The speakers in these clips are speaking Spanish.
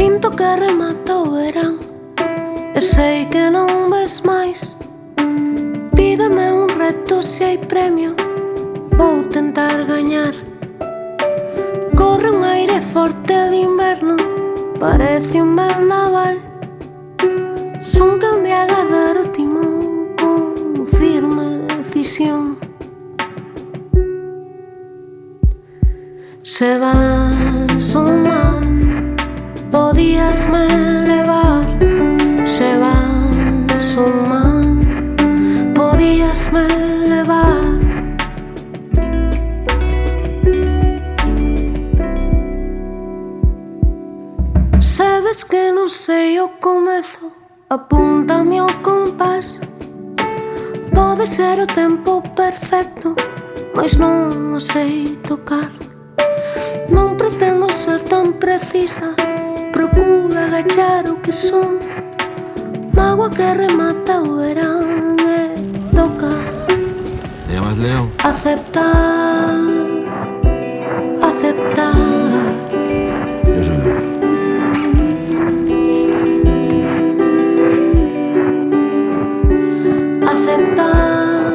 Sinto que remata o verán e sei que non ves máis. Pídeme un reto, se hai premio vou tentar gañar. Corre un aire forte de inverno, parece un vendaval. Son quen de agarrar o timón con firme decisión. Se vas un mal, podíasme levar. Se vas un mal, podíasme levar. Sabes que non sei o comezo, apúntame ao compás. Pode ser o tempo perfecto, mais non o sei tocar. Non pretendo ser tan precisa, procura agachar o que son. Magua que remata o verán e toca. ¿Te llamas Leo? Aceptar, aceptar. Yo soy Leo. Aceptar,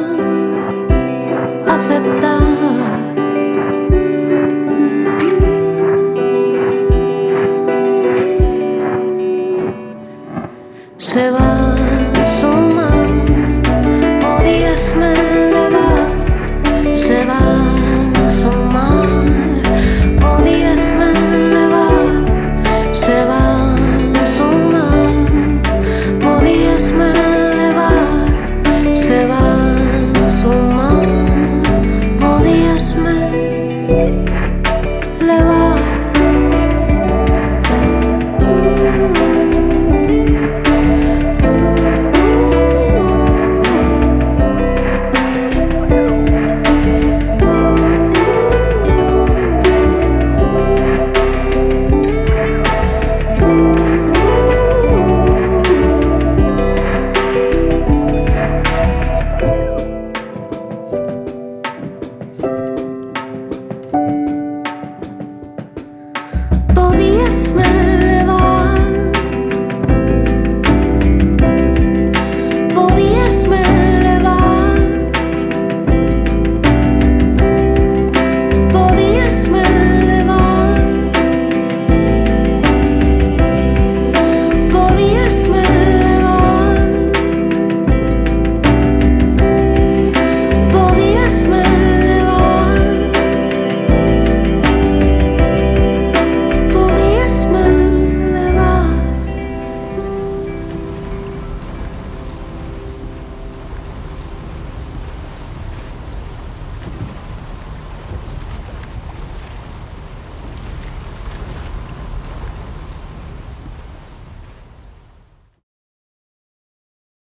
aceptar. Se vas un